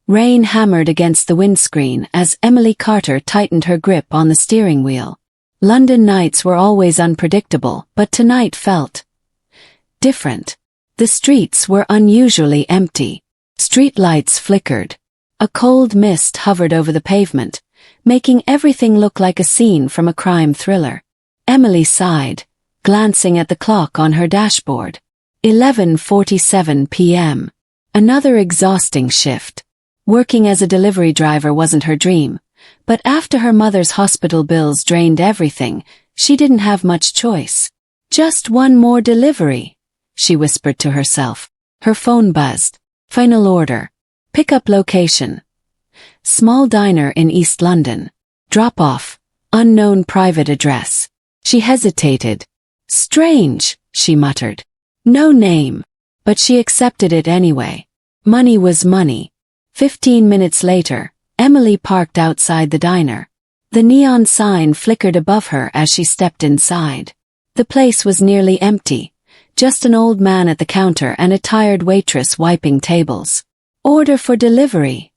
Rain hammered against the windscreen as Emily Carter tightened her grip on the steering wheel. London nights were always unpredictable, but tonight felt different. The streets were unusually empty. Street lights flickered. A cold mist hovered over the pavement, making everything look like a scene from a crime thriller. Emily sighed, glancing at the clock on her dashboard. 11:47 p.m. Another exhausting shift. Working as a delivery driver wasn't her dream, but after her mother's hospital bills drained everything, she didn't have much choice. Just one more delivery, she whispered to herself. Her phone buzzed. Final order. Pickup location. Small diner in East London. Drop off. Unknown private address. She hesitated. Strange, she muttered. No name. But she accepted it anyway. Money was money. 15 minutes later, Emily parked outside the diner. The neon sign flickered above her as she stepped inside. The place was nearly empty. Just an old man at the counter and a tired waitress wiping tables. Order for delivery?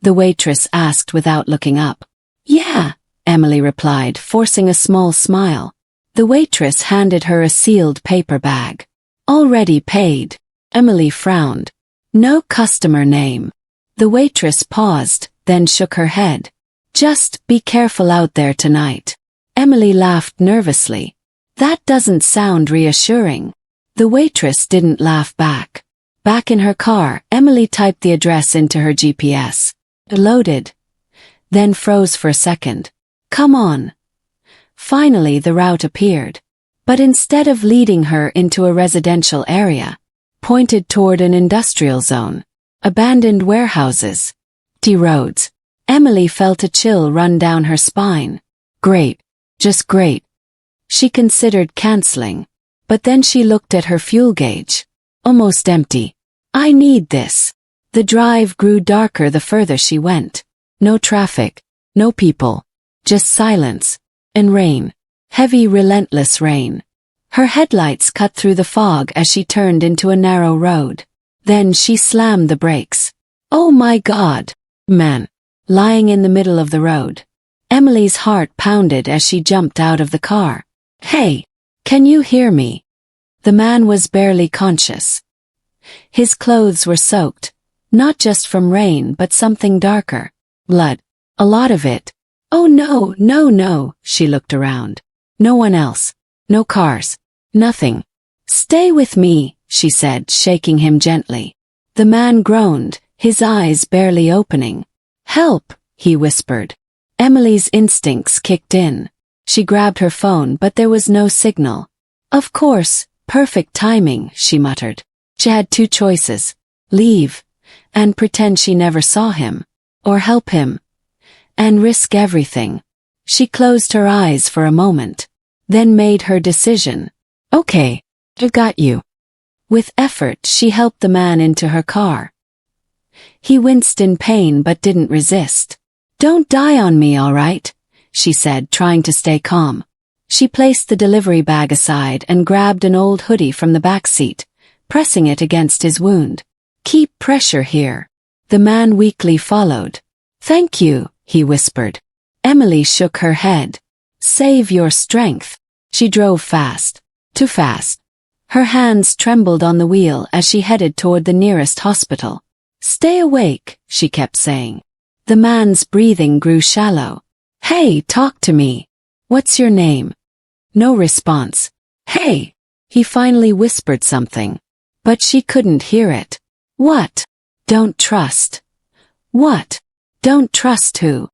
The waitress asked without looking up. Yeah, Emily replied, forcing a small smile. The waitress handed her a sealed paper bag. Already paid. Emily frowned. No customer name. The waitress paused, then shook her head. Just be careful out there tonight. Emily laughed nervously. That doesn't sound reassuring. The waitress didn't laugh back. Back in her car, Emily typed the address into her GPS. It loaded. Then froze for a second. Come on. Finally the route appeared. But instead of leading her into a residential area, pointed toward an industrial zone. Abandoned warehouses. Empty roads. Emily felt a chill run down her spine. Great. Just great. She considered canceling. But then she looked at her fuel gauge. Almost empty. I need this. The drive grew darker the further she went. No traffic. No people. Just silence. And rain. Heavy, relentless rain. Her headlights cut through the fog as she turned into a narrow road. Then she slammed the brakes. Oh my God! Man. Lying in the middle of the road. Emily's heart pounded as she jumped out of the car. Hey! Can you hear me? The man was barely conscious. His clothes were soaked, not just from rain but something darker. Blood. A lot of it. Oh no, no, no, she looked around. No one else. No cars. Nothing. Stay with me, she said, shaking him gently. The man groaned, his eyes barely opening. Help, he whispered. Emily's instincts kicked in. She grabbed her phone but there was no signal. Of course, perfect timing, she muttered. She had two choices. Leave, and pretend she never saw him. Or help him. And risk everything. She closed her eyes for a moment. Then made her decision. Okay, I got you. With effort she helped the man into her car. He winced in pain but didn't resist. Don't die on me, all right? She said, trying to stay calm. She placed the delivery bag aside and grabbed an old hoodie from the back seat, pressing it against his wound. Keep pressure here. The man weakly followed. Thank you, he whispered. Emily shook her head. Save your strength. She drove fast. Too fast. Her hands trembled on the wheel as she headed toward the nearest hospital. Stay awake, she kept saying. The man's breathing grew shallow. Hey, talk to me. What's your name? No response. Hey! He finally whispered something. But she couldn't hear it. What? Don't trust. What? Don't trust who?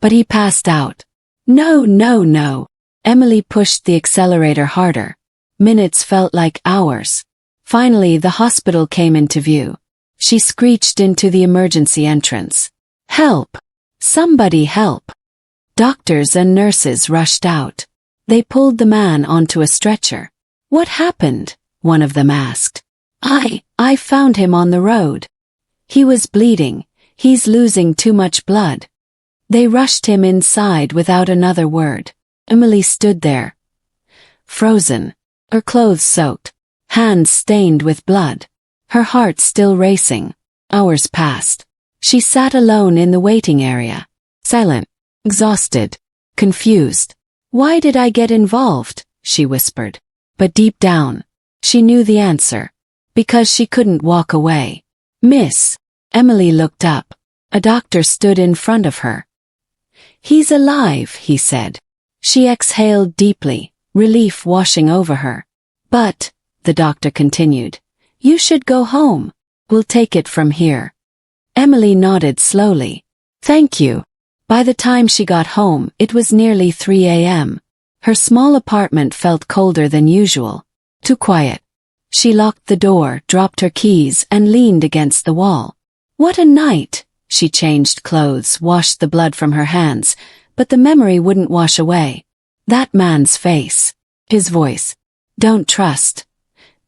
But he passed out. No, no, no. Emily pushed the accelerator harder. Minutes felt like hours. Finally, the hospital came into view. She screeched into the emergency entrance. Help! Somebody help! Doctors and nurses rushed out. They pulled the man onto a stretcher. What happened? One of them asked. I found him on the road. He was bleeding. He's losing too much blood. They rushed him inside without another word. Emily stood there. Frozen. Her clothes soaked. Hands stained with blood. Her heart still racing. Hours passed. She sat alone in the waiting area, silent, exhausted, confused. "Why did I get involved?" she whispered. But deep down, she knew the answer. Because she couldn't walk away. "Miss." Emily looked up. A doctor stood in front of her. "He's alive," he said. She exhaled deeply, relief washing over her. "But," the doctor continued, "you should go home. We'll take it from here." Emily nodded slowly. "Thank you." By the time she got home, it was nearly 3 a.m. Her small apartment felt colder than usual. Too quiet. She locked the door, dropped her keys, and leaned against the wall. What a night! She changed clothes, washed the blood from her hands, but the memory wouldn't wash away. That man's face. His voice. Don't trust.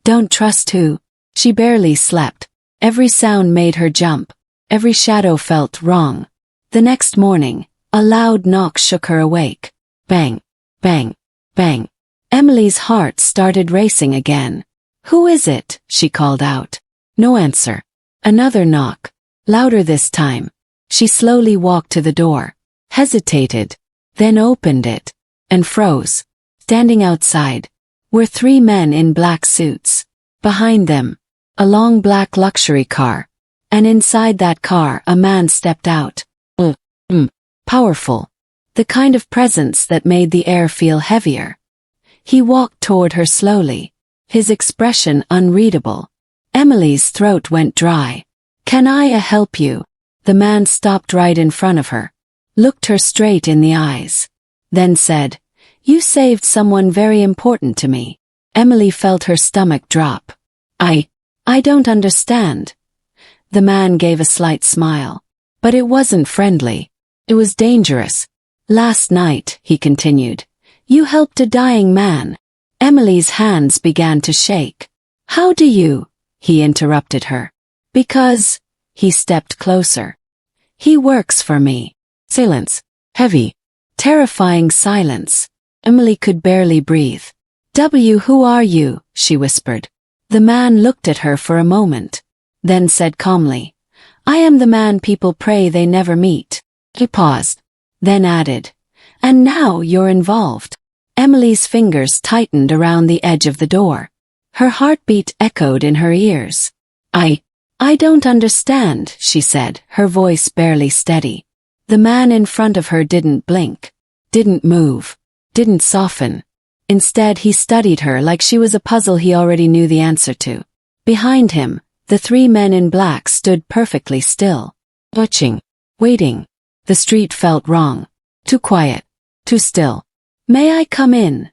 Don't trust who? She barely slept. Every sound made her jump. Every shadow felt wrong. The next morning, a loud knock shook her awake. Bang, bang, bang. Emily's heart started racing again. "Who is it?" she called out. No answer. Another knock. Louder this time. She slowly walked to the door, hesitated, then opened it, and froze. Standing outside were 3 men in black suits. Behind them, a long black luxury car. And inside that car a man stepped out. Powerful. The kind of presence that made the air feel heavier. He walked toward her slowly, his expression unreadable. Emily's throat went dry. "Can I help you?" The man stopped right in front of her, looked her straight in the eyes, then said, "You saved someone very important to me." Emily felt her stomach drop. I don't understand." The man gave a slight smile. But it wasn't friendly. It was dangerous. "Last night," he continued, "you helped a dying man." Emily's hands began to shake. "How do you?" he interrupted her. "Because," he stepped closer. "He works for me." Silence. Heavy. Terrifying silence. Emily could barely breathe. Who are you?" she whispered. The man looked at her for a moment, then said calmly, "I am the man people pray they never meet." He paused, then added, "And now you're involved." Emily's fingers tightened around the edge of the door. Her heartbeat echoed in her ears. I don't understand," she said, her voice barely steady. The man in front of her didn't blink, didn't move, didn't soften. Instead, he studied her like she was a puzzle he already knew the answer to. Behind him, the 3 men in black stood perfectly still, watching, waiting. The street felt wrong. Too quiet, too still. "May I come in?"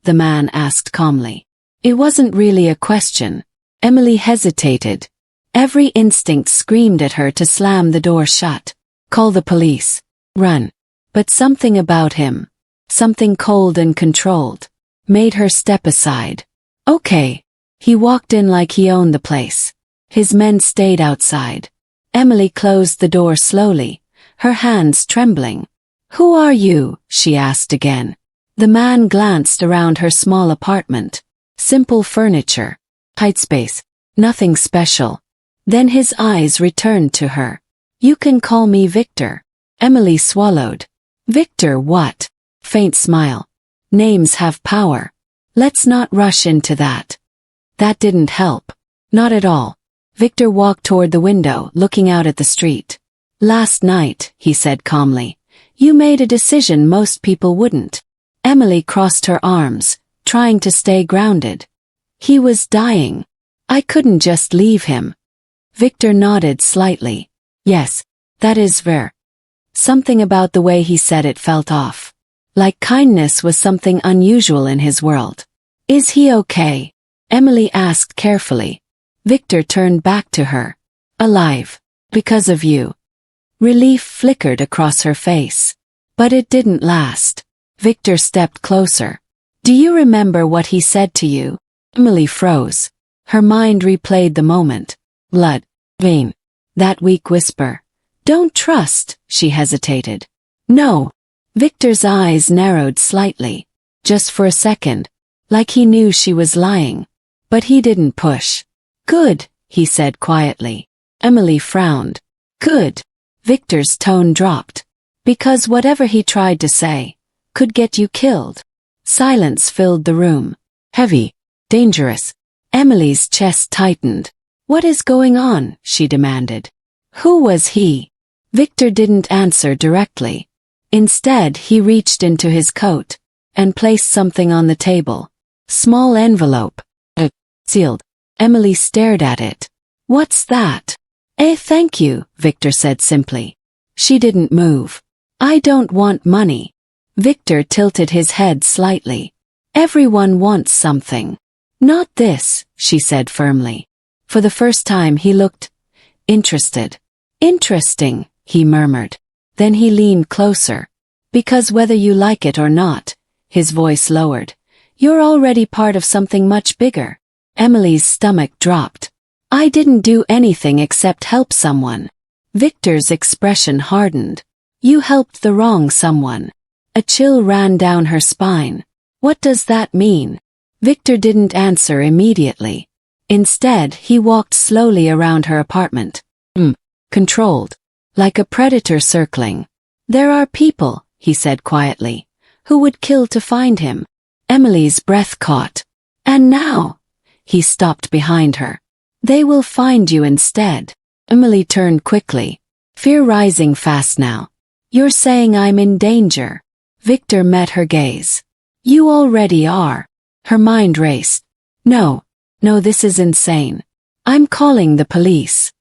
the man asked calmly. It wasn't really a question. Emily hesitated. Every instinct screamed at her to slam the door shut. Call the police. Run. But something about him, something cold and controlled, made her step aside. "Okay." He walked in like he owned the place. His men stayed outside. Emily closed the door slowly, her hands trembling. "Who are you?" she asked again. The man glanced around her small apartment. Simple furniture, tight space, nothing special. Then his eyes returned to her. "You can call me Victor." Emily swallowed. "Victor what?" Faint smile. "Names have power. Let's not rush into that." That didn't help. Not at all. Victor walked toward the window, looking out at the street. "Last night," he said calmly, "you made a decision most people wouldn't." Emily crossed her arms, trying to stay grounded. "He was dying. I couldn't just leave him." Victor nodded slightly. "Yes, that is fair." Something about the way he said it felt off. Like kindness was something unusual in his world. "Is he okay?" Emily asked carefully. Victor turned back to her. "Alive. Because of you." Relief flickered across her face. But it didn't last. Victor stepped closer. "Do you remember what he said to you?" Emily froze. Her mind replayed the moment. Blood. Vein. That weak whisper. "Don't trust," she hesitated. "No." Victor's eyes narrowed slightly. Just for a second. Like he knew she was lying. But he didn't push. "Good," he said quietly. Emily frowned. "Good." Victor's tone dropped. Because whatever he tried to say could get you killed. Silence filled the room. Heavy. Dangerous. Emily's chest tightened. What is going on? She demanded. Who was he? Victor didn't answer directly. Instead, he reached into his coat and placed something on the table. Small envelope. Sealed. Emily stared at it. What's that? Thank you, Victor said simply. She didn't move. I don't want money. Victor tilted his head slightly. Everyone wants something. Not this, she said firmly. For the first time he looked interested. Interesting, he murmured. Then he leaned closer. Because whether you like it or not, his voice lowered, you're already part of something much bigger. Emily's stomach dropped. I didn't do anything except help someone. Victor's expression hardened. You helped the wrong someone. A chill ran down her spine. What does that mean? Victor didn't answer immediately. Instead, he walked slowly around her apartment. Controlled. Like a predator circling. There are people, he said quietly, who would kill to find him. Emily's breath caught. And now? He stopped behind her. They will find you instead. Emily turned quickly. Fear rising fast now. You're saying I'm in danger. Victor met her gaze. You already are. Her mind raced. No, this is insane. I'm calling the police.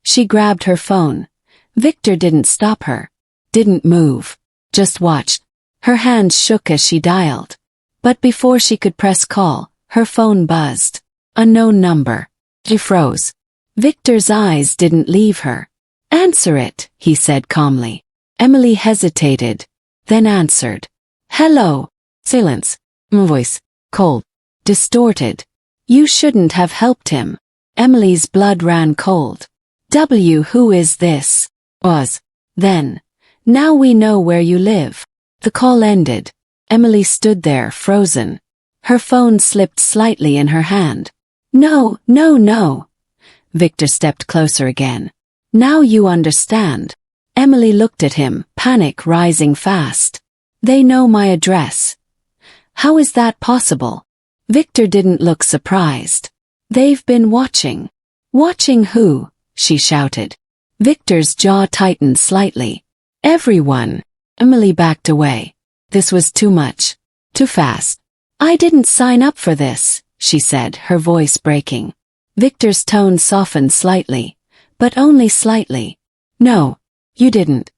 She grabbed her phone. Victor didn't stop her. Didn't move. Just watched. Her hands shook as she dialed. But before she could press call, her phone buzzed. Unknown number. She froze. Victor's eyes didn't leave her. Answer it, he said calmly. Emily hesitated, then answered. Hello. Silence. Voice. Cold. Distorted. You shouldn't have helped him. Emily's blood ran cold. Who is this? Was. Then. Now we know where you live. The call ended. Emily stood there, frozen. Her phone slipped slightly in her hand. No. Victor stepped closer again. Now you understand. Emily looked at him, panic rising fast. They know my address. How is that possible? Victor didn't look surprised. They've been watching. Watching who? She shouted. Victor's jaw tightened slightly. Everyone. Emily backed away. This was too much. Too fast. I didn't sign up for this, she said, her voice breaking. Victor's tone softened slightly, but only slightly. No, you didn't.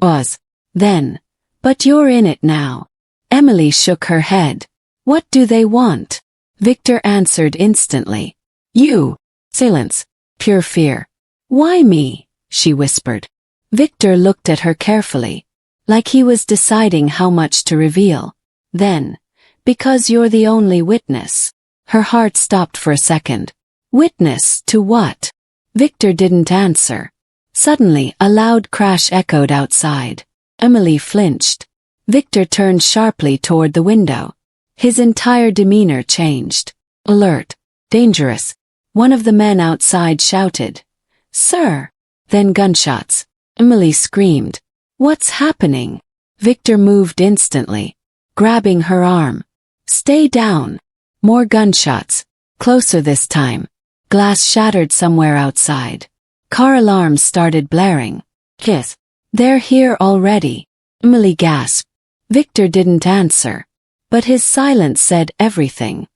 Was. Then. But you're in it now. Emily shook her head. What do they want? Victor answered instantly. You. Silence. Pure fear. Why me? She whispered. Victor looked at her carefully, like he was deciding how much to reveal. Then. Because you're the only witness. Her heart stopped for a second. Witness to what? Victor didn't answer. Suddenly, a loud crash echoed outside. Emily flinched. Victor turned sharply toward the window. His entire demeanor changed. Alert. Dangerous. One of the men outside shouted. Sir. Then gunshots. Emily screamed. What's happening? Victor moved instantly, grabbing her arm. Stay down. More gunshots. Closer this time. Glass shattered somewhere outside. Car alarms started blaring. Kiss. They're here already. Emily gasped. Victor didn't answer. But his silence said everything.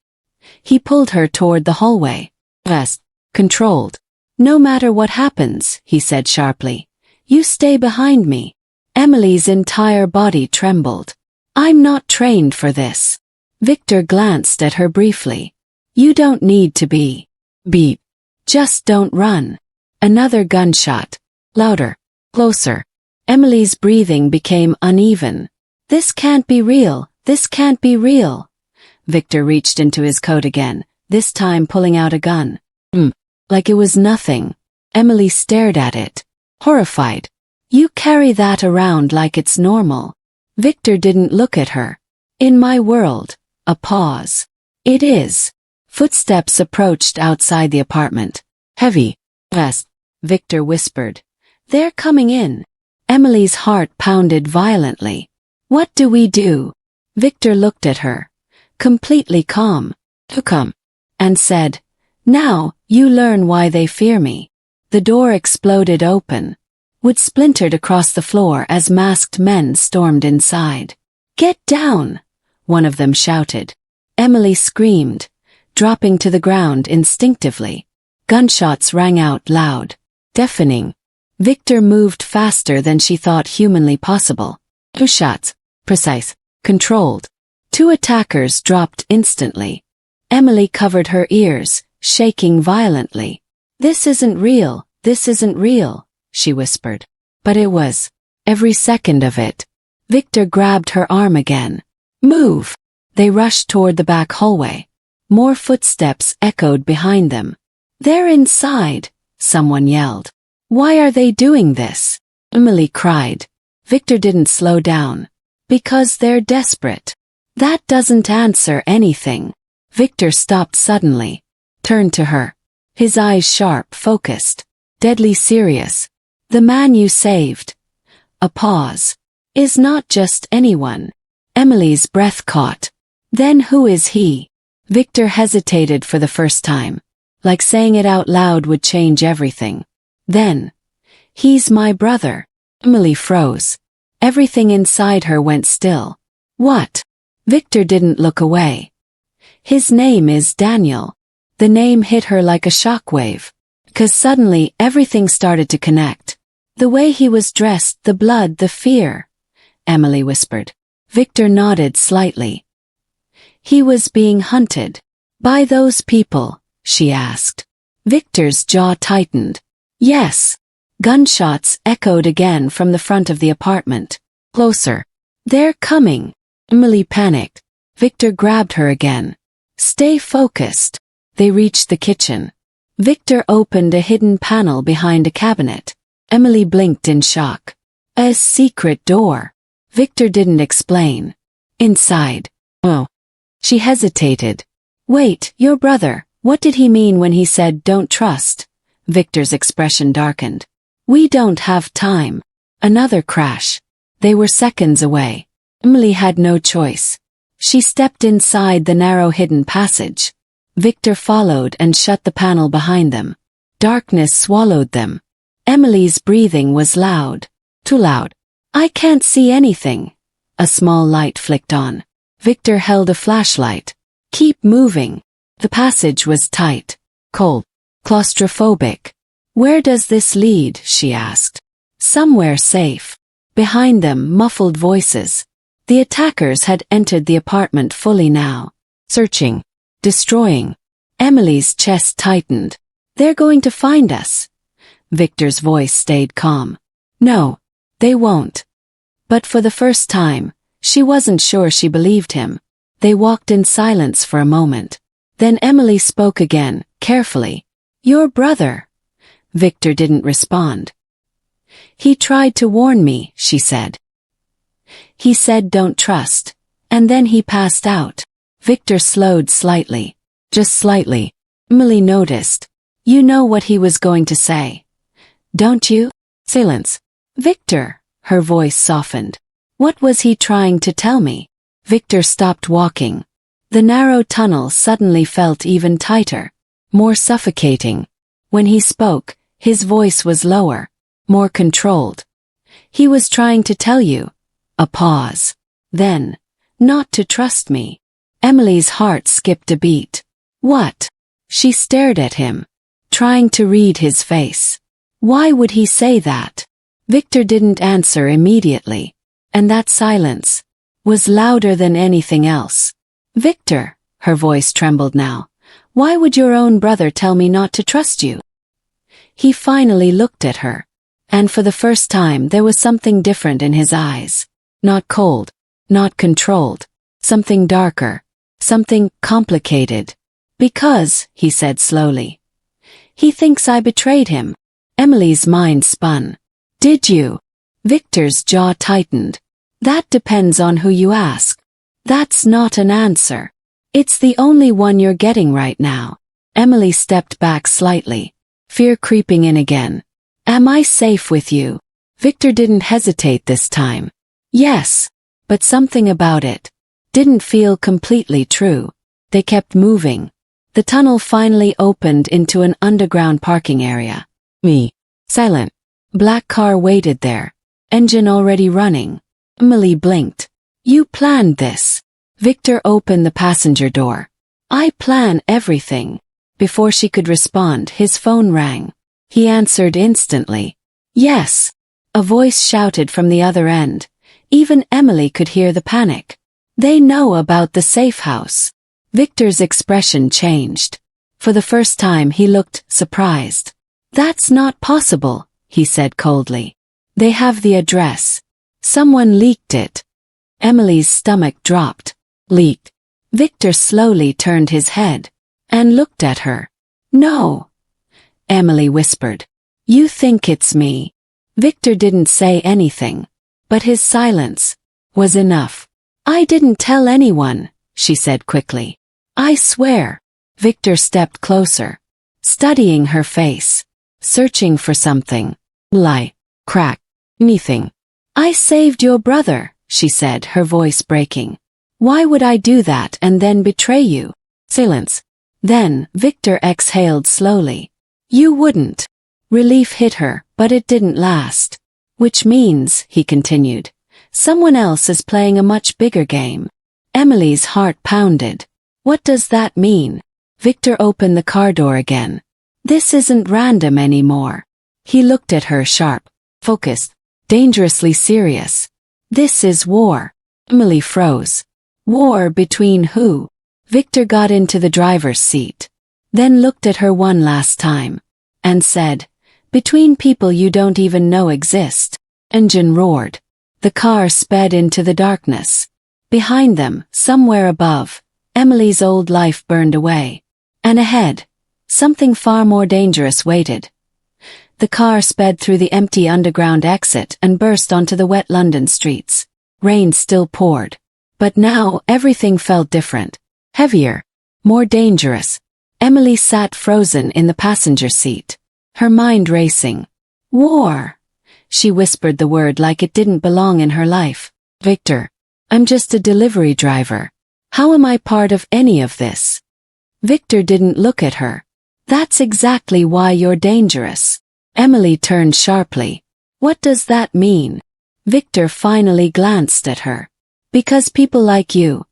He pulled her toward the hallway. Rest. Controlled. No matter what happens, he said sharply. You stay behind me. Emily's entire body trembled. I'm not trained for this. Victor glanced at her briefly. You don't need to be. Beep. Just don't run. Another gunshot. Louder. Closer. Emily's breathing became uneven. This can't be real. This can't be real. Victor reached into his coat again, this time pulling out a gun. Like it was nothing. Emily stared at it, horrified. You carry that around like it's normal. Victor didn't look at her. In my world. A pause. It is. Footsteps approached outside the apartment. Heavy. Rest. Victor whispered. They're coming in. Emily's heart pounded violently. What do we do? Victor looked at her, completely calm, and said, now, you learn why they fear me. The door exploded open. Wood splintered across the floor as masked men stormed inside. Get down! One of them shouted. Emily screamed, dropping to the ground instinctively. Gunshots rang out loud, deafening. Victor moved faster than she thought humanly possible. 2 shots, precise, controlled. 2 attackers dropped instantly. Emily covered her ears, shaking violently. This isn't real, she whispered. But it was. Every second of it. Victor grabbed her arm again. Move! They rushed toward the back hallway. More footsteps echoed behind them. They're inside, someone yelled. Why are they doing this? Emily cried. Victor didn't slow down. Because they're desperate. That doesn't answer anything. Victor stopped suddenly. Turned to her. His eyes sharp, focused. Deadly serious. The man you saved. A pause. Is not just anyone. Emily's breath caught. Then who is he? Victor hesitated for the first time. Like saying it out loud would change everything. Then. He's my brother. Emily froze. Everything inside her went still. What? Victor didn't look away. His name is Daniel. The name hit her like a shockwave. 'Cause suddenly everything started to connect. The way he was dressed, the blood, the fear. Emily whispered. Victor nodded slightly. He was being hunted. By those people, she asked. Victor's jaw tightened. Yes. Gunshots echoed again from the front of the apartment. Closer. They're coming. Emily panicked. Victor grabbed her again. Stay focused. They reached the kitchen. Victor opened a hidden panel behind a cabinet. Emily blinked in shock. A secret door. Victor didn't explain. Inside. Oh. She hesitated. Wait, your brother, what did he mean when he said don't trust? Victor's expression darkened. We don't have time. Another crash. They were seconds away. Emily had no choice. She stepped inside the narrow hidden passage. Victor followed and shut the panel behind them. Darkness swallowed them. Emily's breathing was loud. Too loud. I can't see anything. A small light flicked on. Victor held a flashlight. Keep moving. The passage was tight. Cold. Claustrophobic. Where does this lead? She asked. Somewhere safe. Behind them, muffled voices. The attackers had entered the apartment fully now. Searching. Destroying. Emily's chest tightened. They're going to find us. Victor's voice stayed calm. No, they won't. But for the first time, she wasn't sure she believed him. They walked in silence for a moment. Then Emily spoke again, carefully. Your brother. Victor didn't respond. He tried to warn me, she said. He said don't trust. And then he passed out. Victor slowed slightly. Just slightly. Emily noticed. You know what he was going to say. Don't you? Silence. Victor, her voice softened. What was he trying to tell me? Victor stopped walking. The narrow tunnel suddenly felt even tighter, more suffocating. When he spoke, his voice was lower, more controlled. He was trying to tell you. A pause. Then, not to trust me. Emily's heart skipped a beat. What? She stared at him, trying to read his face. Why would he say that? Victor didn't answer immediately, and that silence was louder than anything else. Victor, her voice trembled now, why would your own brother tell me not to trust you? He finally looked at her, and for the first time there was something different in his eyes. Not cold, not controlled, something darker, something complicated. Because, he said slowly, he thinks I betrayed him. Emily's mind spun. Did you? Victor's jaw tightened. That depends on who you ask. That's not an answer. It's the only one you're getting right now. Emily stepped back slightly, fear creeping in again. Am I safe with you? Victor didn't hesitate this time. Yes. But something about it didn't feel completely true. They kept moving. The tunnel finally opened into an underground parking area. Silent. Black car waited there. Engine already running. Emily blinked. You planned this. Victor opened the passenger door. I plan everything. Before she could respond, his phone rang. He answered instantly. Yes. A voice shouted from the other end. Even Emily could hear the panic. They know about the safe house. Victor's expression changed. For the first time he looked surprised. That's not possible, he said coldly. They have the address. Someone leaked it. Emily's stomach dropped. Leaked. Victor slowly turned his head and looked at her. No. Emily whispered. You think it's me. Victor didn't say anything, but his silence was enough. I didn't tell anyone, she said quickly. I swear. Victor stepped closer, studying her face, searching for something. Lie. Crack. Anything. I saved your brother, she said, her voice breaking. Why would I do that and then betray you? Silence. Then, Victor exhaled slowly. You wouldn't. Relief hit her, but it didn't last. Which means, he continued, someone else is playing a much bigger game. Emily's heart pounded. What does that mean? Victor opened the car door again. This isn't random anymore. He looked at her sharp, focused, dangerously serious. This is war. Emily froze. War between who? Victor got into the driver's seat, then looked at her one last time, and said, between people you don't even know exist. Engine roared. The car sped into the darkness. Behind them, somewhere above, Emily's old life burned away. And ahead, something far more dangerous waited. The car sped through the empty underground exit and burst onto the wet London streets. Rain still poured. But now everything felt different. Heavier. More dangerous. Emily sat frozen in the passenger seat, her mind racing. War. She whispered the word like it didn't belong in her life. Victor. I'm just a delivery driver. How am I part of any of this? Victor didn't look at her. That's exactly why you're dangerous. Emily turned sharply. What does that mean? Victor finally glanced at her. Because people like you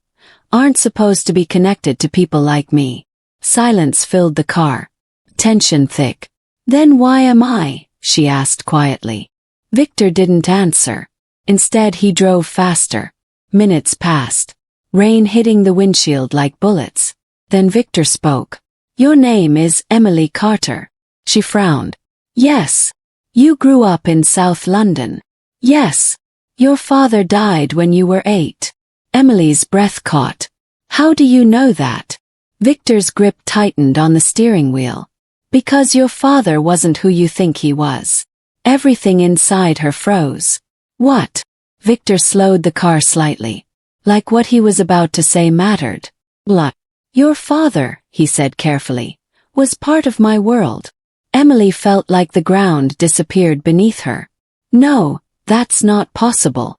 aren't supposed to be connected to people like me. Silence filled the car. Tension thick. Then why am I? She asked quietly. Victor didn't answer. Instead he drove faster. Minutes passed. Rain hitting the windshield like bullets. Then Victor spoke. Your name is Emily Carter. She frowned. Yes. You grew up in South London. Yes. Your father died when you were 8. Emily's breath caught. How do you know that? Victor's grip tightened on the steering wheel. Because your father wasn't who you think he was. Everything inside her froze. What? Victor slowed the car slightly. Like what he was about to say mattered. Look. Your father, he said carefully, was part of my world. Emily felt like the ground disappeared beneath her. No, that's not possible.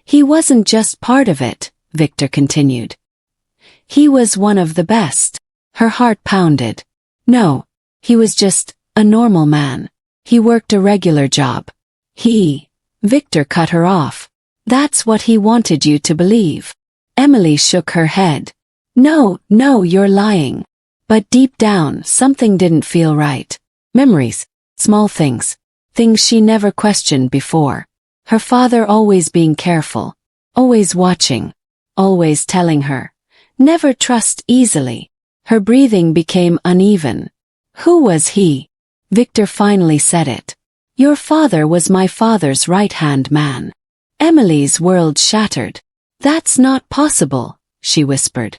He wasn't just part of it, Victor continued. He was one of the best. Her heart pounded. No, he was just a normal man. He worked a regular job. Victor cut her off. That's what he wanted you to believe. Emily shook her head. No, you're lying. But deep down, something didn't feel right. Memories, small things, things she never questioned before. Her father always being careful, always watching, always telling her, never trust easily. Her breathing became uneven. Who was he? Victor finally said it. Your father was my father's right-hand man. Emily's world shattered. That's not possible, she whispered.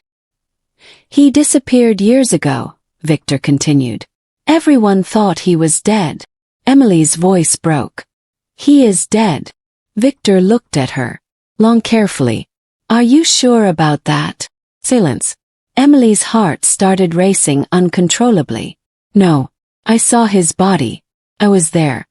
He disappeared years ago, Victor continued. Everyone thought he was dead. Emily's voice broke. He is dead. Victor looked at her. Long carefully. Are you sure about that? Silence. Emily's heart started racing uncontrollably. No. I saw his body. I was there.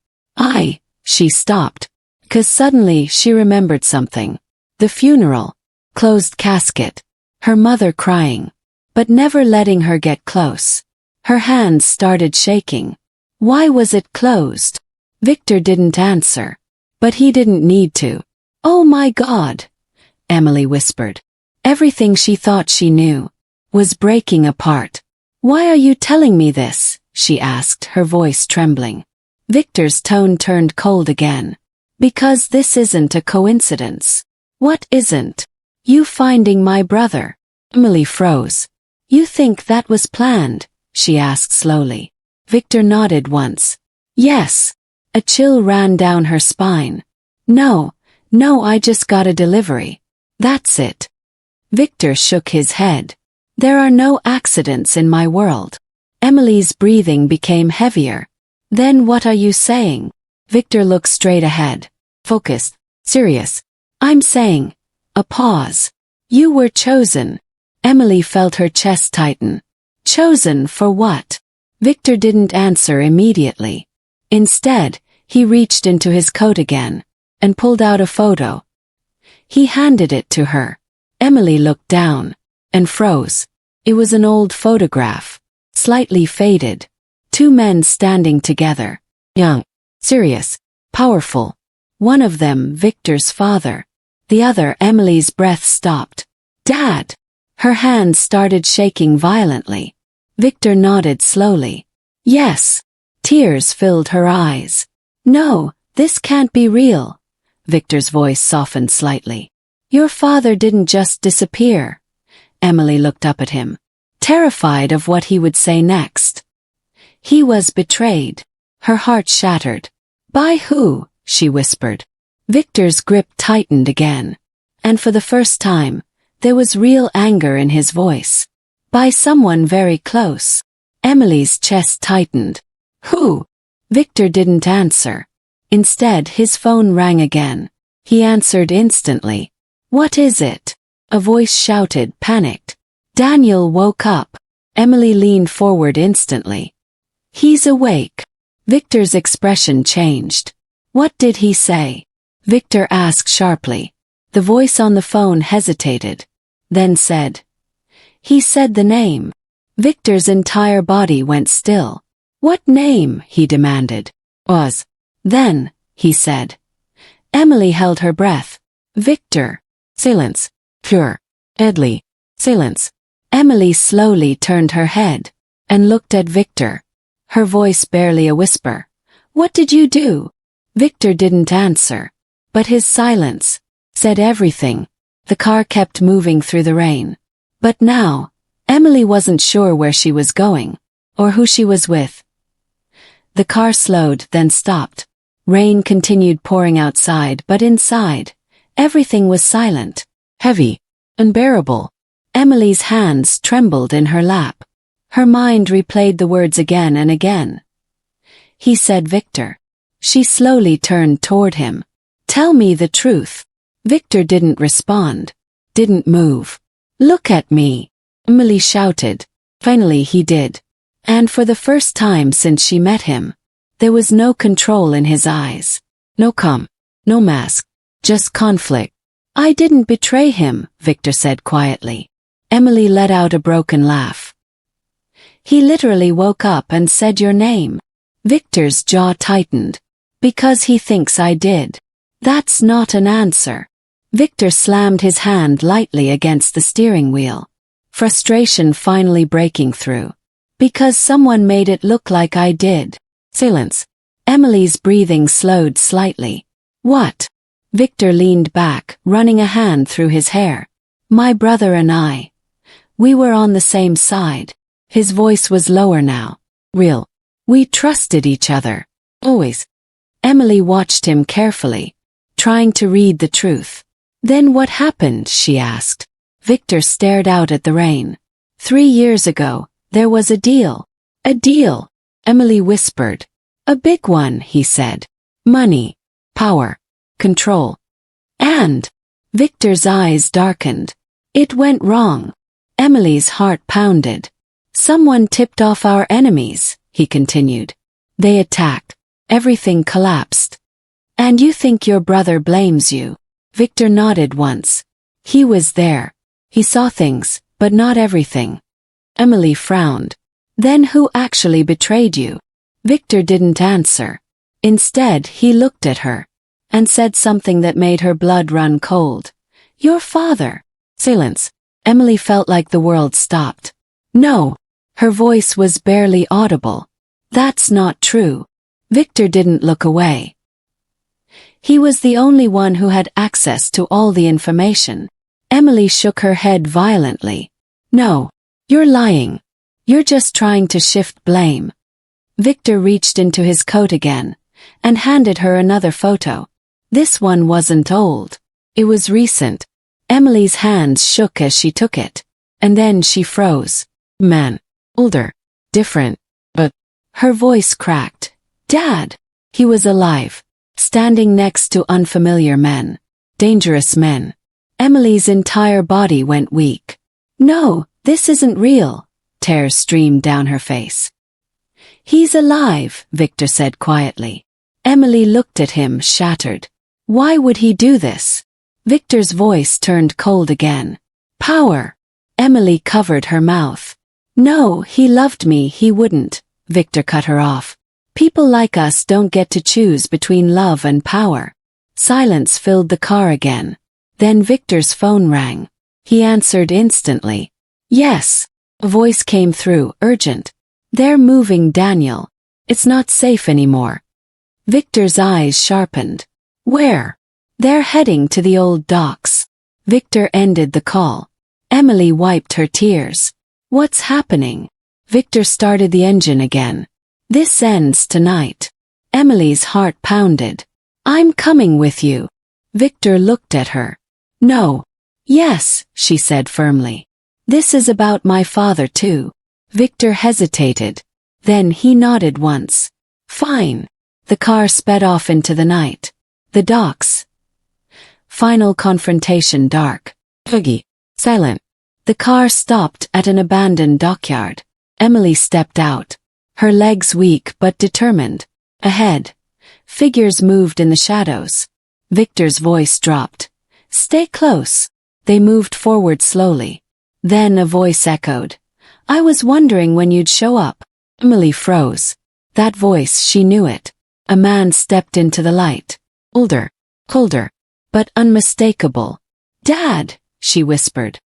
She stopped. 'Cause suddenly she remembered something. The funeral. Closed casket. Her mother crying. But never letting her get close. Her hands started shaking. Why was it closed? Victor didn't answer. But he didn't need to. Oh my God, Emily whispered. Everything she thought she knew was breaking apart. Why are you telling me this? She asked, her voice trembling. Victor's tone turned cold again. Because this isn't a coincidence. What isn't? You finding my brother. Emily froze. You think that was planned? She asked slowly. Victor nodded once. Yes. A chill ran down her spine. No, I just got a delivery. That's it. Victor shook his head. There are no accidents in my world. Emily's breathing became heavier. Then what are you saying? Victor looked straight ahead. Focused. Serious. I'm saying. A pause. You were chosen. Emily felt her chest tighten. Chosen for what? Victor didn't answer immediately. Instead, he reached into his coat again and pulled out a photo. He handed it to her. Emily looked down and froze. It was an old photograph, slightly faded. Two men standing together. Young, serious, powerful. One of them Victor's father. The other Emily's breath stopped. Dad! Her hands started shaking violently. Victor nodded slowly. Yes. Tears filled her eyes. No, this can't be real. Victor's voice softened slightly. Your father didn't just disappear. Emily looked up at him, terrified of what he would say next. He was betrayed. Her heart shattered. By who? She whispered. Victor's grip tightened again. And for the first time, there was real anger in his voice. By someone very close. Emily's chest tightened. Who? Victor didn't answer. Instead, his phone rang again. He answered instantly. What is it? A voice shouted, panicked. Daniel woke up. Emily leaned forward instantly. He's awake. Victor's expression changed. What did he say? Victor asked sharply. The voice on the phone hesitated, then said. He said the name. Victor's entire body went still. What name? He demanded. Was. Then, he said. Emily held her breath. Victor. Silence. Pure. Deadly. Silence. Emily slowly turned her head and looked at Victor. Her voice barely a whisper. What did you do? Victor didn't answer. But his silence said everything. The car kept moving through the rain. But now, Emily wasn't sure where she was going, or who she was with. The car slowed, then stopped. Rain continued pouring outside, but inside, everything was silent, heavy, unbearable. Emily's hands trembled in her lap. Her mind replayed the words again and again. He said Victor. She slowly turned toward him. Tell me the truth. Victor didn't respond. Didn't move. Look at me. Emily shouted. Finally he did. And for the first time since she met him, there was no control in his eyes. No calm. No mask. Just conflict. I didn't betray him, Victor said quietly. Emily let out a broken laugh. He literally woke up and said your name. Victor's jaw tightened. Because he thinks I did. That's not an answer. Victor slammed his hand lightly against the steering wheel. Frustration finally breaking through. Because someone made it look like I did. Silence. Emily's breathing slowed slightly. What? Victor leaned back, running a hand through his hair. My brother and I. We were on the same side. His voice was lower now. Real. We trusted each other. Always. Emily watched him carefully, trying to read the truth. Then what happened? She asked. Victor stared out at the rain. 3 years ago, there was a deal. A deal, Emily whispered. A big one, he said. Money, power, control. And Victor's eyes darkened. It went wrong. Emily's heart pounded. Someone tipped off our enemies, he continued. They attacked. Everything collapsed. And you think your brother blames you? Victor nodded once. He was there. He saw things, but not everything. Emily frowned. Then who actually betrayed you? Victor didn't answer. Instead, he looked at her and said something that made her blood run cold. Your father. Silence. Emily felt like the world stopped. No. Her voice was barely audible. That's not true. Victor didn't look away. He was the only one who had access to all the information. Emily shook her head violently. No. You're lying. You're just trying to shift blame. Victor reached into his coat again and handed her another photo. This one wasn't old. It was recent. Emily's hands shook as she took it. And then she froze. Man. Older. Different. But her voice cracked. Dad. He was alive. Standing next to unfamiliar men. Dangerous men. Emily's entire body went weak. No, this isn't real. Tears streamed down her face. He's alive, Victor said quietly. Emily looked at him, shattered. Why would he do this? Victor's voice turned cold again. Power. Emily covered her mouth. No, he loved me, he wouldn't. Victor cut her off. People like us don't get to choose between love and power. Silence filled the car again. Then Victor's phone rang. He answered instantly. Yes. A voice came through, urgent. They're moving Daniel. It's not safe anymore. Victor's eyes sharpened. Where? They're heading to the old docks. Victor ended the call. Emily wiped her tears. What's happening? Victor started the engine again. This ends tonight. Emily's heart pounded. I'm coming with you. Victor looked at her. No. Yes, she said firmly. This is about my father too. Victor hesitated. Then he nodded once. Fine. The car sped off into the night. The docks. Final confrontation dark. Foggy. Silent. The car stopped at an abandoned dockyard. Emily stepped out. Her legs weak but determined. Ahead. Figures moved in the shadows. Victor's voice dropped. Stay close. They moved forward slowly. Then a voice echoed. I was wondering when you'd show up. Emily froze. That voice, she knew it. A man stepped into the light. Older. Colder. But unmistakable. Dad, she whispered.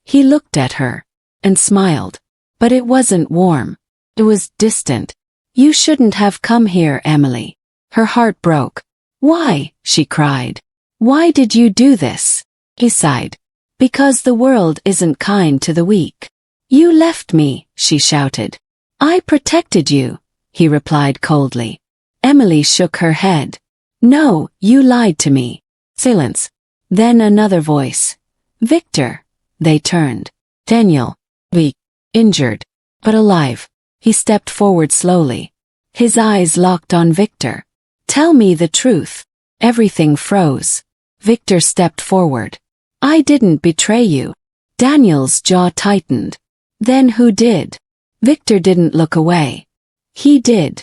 He looked at her. And smiled. But it wasn't warm. It was distant. You shouldn't have come here, Emily. Her heart broke. Why? She cried. Why did you do this? He sighed. Because the world isn't kind to the weak. You left me, she shouted. I protected you, he replied coldly. Emily shook her head. No, you lied to me. Silence. Then another voice. Victor. They turned. Daniel. Weak. Injured. But alive. He stepped forward slowly. His eyes locked on Victor. Tell me the truth. Everything froze. Victor stepped forward. I didn't betray you. Daniel's jaw tightened. Then who did? Victor didn't look away. He did.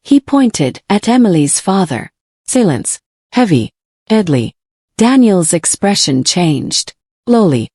He pointed at Emily's father. Silence. Heavy. Deadly. Daniel's expression changed. Slowly.